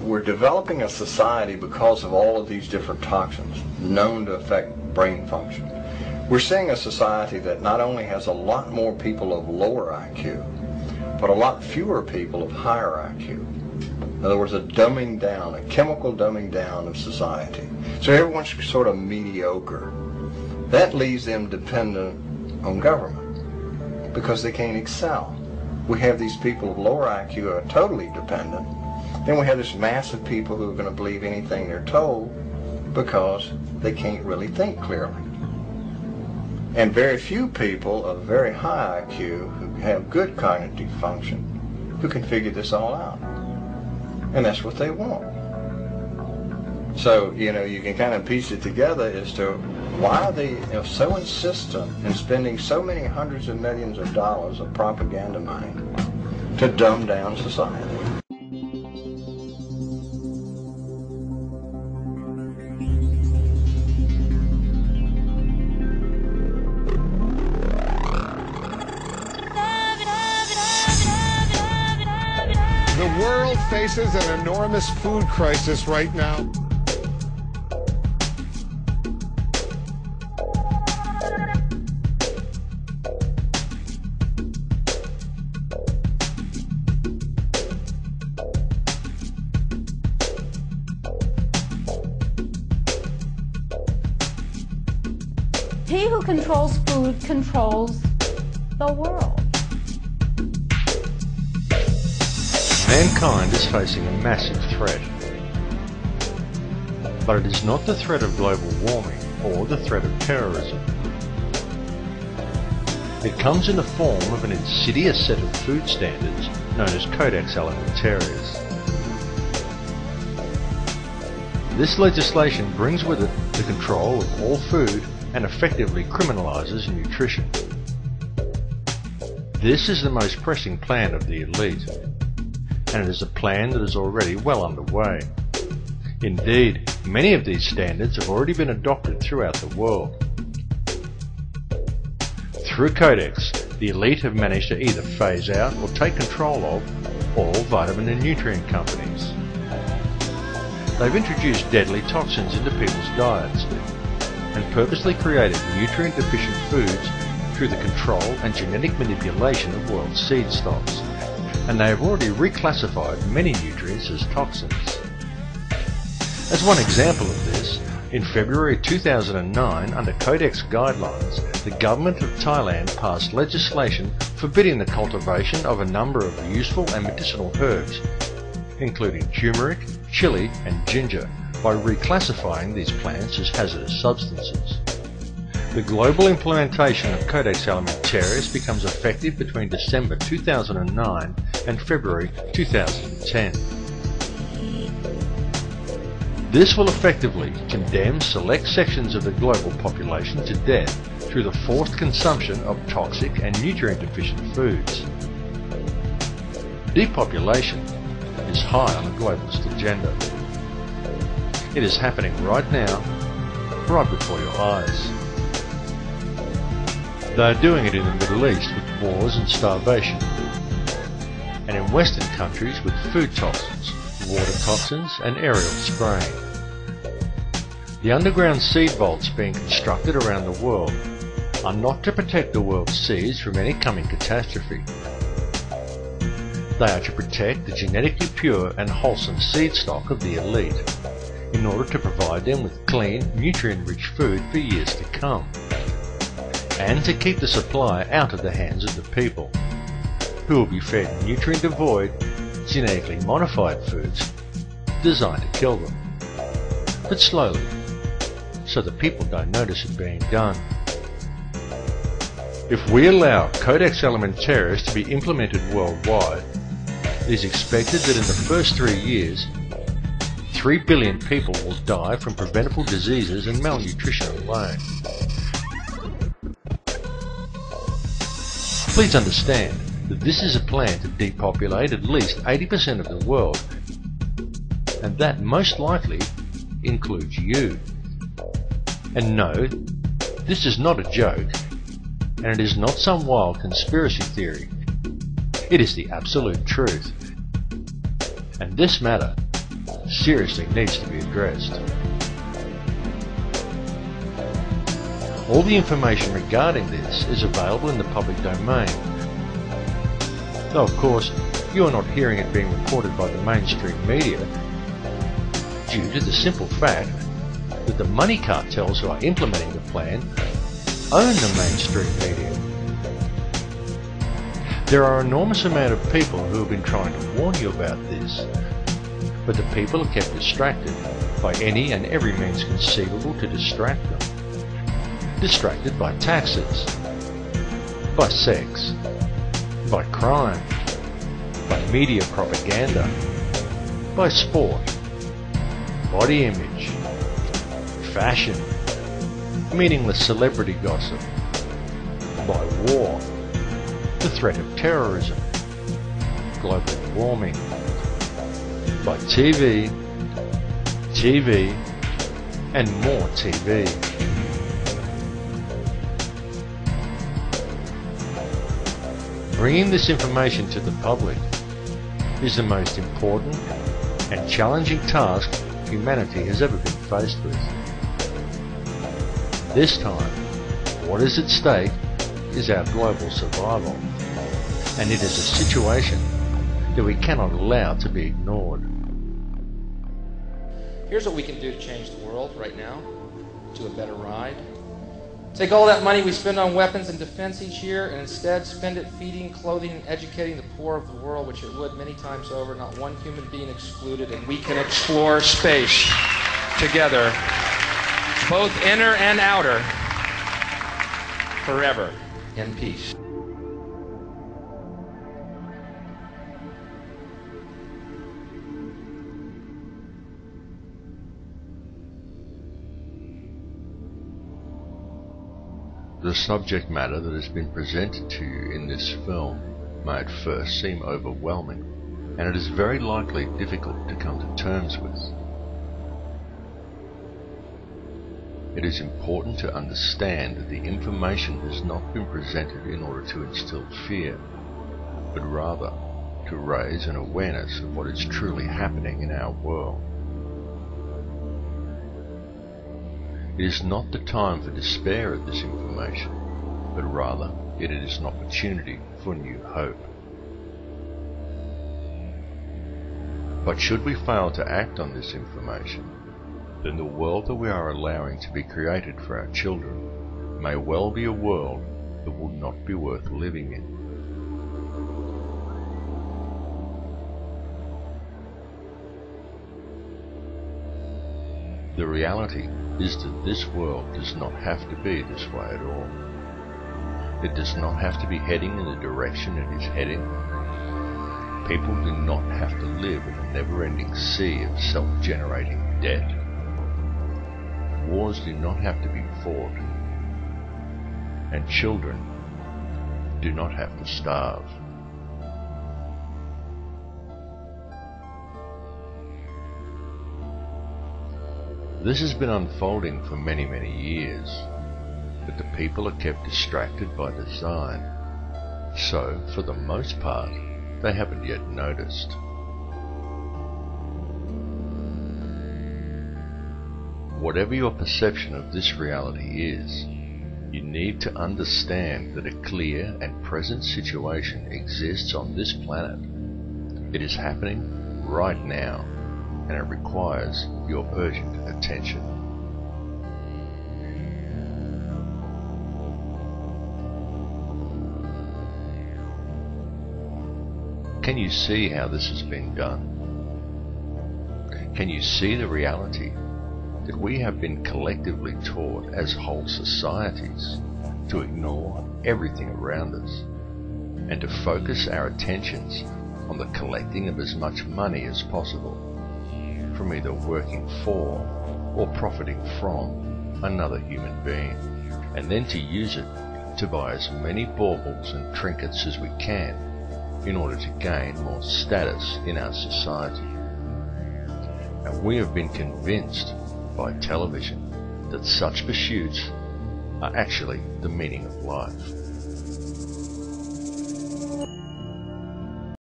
we're developing a society because of all of these different toxins known to affect brain function. We're seeing a society that not only has a lot more people of lower IQ, but a lot fewer people of higher IQ. In other words, a dumbing down, a chemical dumbing down of society. So everyone's sort of mediocre. That leaves them dependent on government because they can't excel. We have these people of lower IQ who are totally dependent. Then we have this mass of people who are going to believe anything they're told because they can't really think clearly. And very few people of very high IQ who have good cognitive function who can figure this all out. And that's what they want. So, you can kind of piece it together as to why they are so insistent in spending so many hundreds of millions of dollars of propaganda money to dumb down society. The world faces an enormous food crisis right now. He who controls food controls the world. Mankind is facing a massive threat. But it is not the threat of global warming or the threat of terrorism. It comes in the form of an insidious set of food standards known as Codex Alimentarius. This legislation brings with it the control of all food and effectively criminalises nutrition. This is the most pressing plan of the elite, and it is a plan that is already well underway. Indeed, many of these standards have already been adopted throughout the world. Through Codex, the elite have managed to either phase out or take control of all vitamin and nutrient companies. They've introduced deadly toxins into people's diets and purposely created nutrient-deficient foods through the control and genetic manipulation of world seed stocks, and they have already reclassified many nutrients as toxins. As one example of this, in February 2009, under Codex guidelines, the government of Thailand passed legislation forbidding the cultivation of a number of useful and medicinal herbs, including turmeric, chili and ginger, by reclassifying these plants as hazardous substances. The global implementation of Codex Alimentarius becomes effective between December 2009 and February 2010. This will effectively condemn select sections of the global population to death through the forced consumption of toxic and nutrient-deficient foods. Depopulation is high on the globalist agenda. It is happening right now, right before your eyes. They are doing it in the Middle East with wars and starvation, and in Western countries with food toxins, water toxins and aerial spraying. The underground seed vaults being constructed around the world are not to protect the world's seeds from any coming catastrophe. They are to protect the genetically pure and wholesome seed stock of the elite, in order to provide them with clean, nutrient-rich food for years to come, and to keep the supply out of the hands of the people, who will be fed nutrient-devoid, genetically modified foods designed to kill them, but slowly, so the people don't notice it being done. If we allow Codex Alimentarius to be implemented worldwide, it is expected that in the first 3 years, 3 billion people will die from preventable diseases and malnutrition alone. Please understand that this is a plan to depopulate at least 80% of the world, and that most likely includes you. And no, this is not a joke, and it is not some wild conspiracy theory. It is the absolute truth. And this matter seriously needs to be addressed. All the information regarding this is available in the public domain, though of course you are not hearing it being reported by the mainstream media due to the simple fact that the money cartels who are implementing the plan own the mainstream media. There are an enormous amount of people who have been trying to warn you about this, but the people are kept distracted by any and every means conceivable to distract them. Distracted by taxes, by sex, by crime, by media propaganda, by sport, body image, fashion, meaningless celebrity gossip, by war, the threat of terrorism, global warming, by TV, and more TV. Bringing this information to the public is the most important and challenging task humanity has ever been faced with. This time, what is at stake is our global survival, and it is a situation that we cannot allow to be ignored. Here's what we can do to change the world right now to a better ride. Take all that money we spend on weapons and defense each year and instead spend it feeding, clothing, and educating the poor of the world, which it would many times over, not one human being excluded, and we can explore space together, both inner and outer, forever in peace. The subject matter that has been presented to you in this film may at first seem overwhelming, and it is very likely difficult to come to terms with. It is important to understand that the information has not been presented in order to instill fear, but rather to raise an awareness of what is truly happening in our world. It is not the time for despair at this information, but rather it is an opportunity for new hope. But should we fail to act on this information, then the world that we are allowing to be created for our children may well be a world that will not be worth living in. The reality is that this world does not have to be this way at all. It does not have to be heading in the direction it is heading. People do not have to live in a never-ending sea of self-generating debt. Wars do not have to be fought. And children do not have to starve. This has been unfolding for many, many years, but the people are kept distracted by design, so for the most part they haven't yet noticed. Whatever your perception of this reality is, you need to understand that a clear and present situation exists on this planet. It is happening right now, and it requires your urgent attention. Can you see how this has been done? Can you see the reality that we have been collectively taught as whole societies to ignore everything around us and to focus our attentions on the collecting of as much money as possible from either working for or profiting from another human being, and then to use it to buy as many baubles and trinkets as we can in order to gain more status in our society. And we have been convinced by television that such pursuits are actually the meaning of life.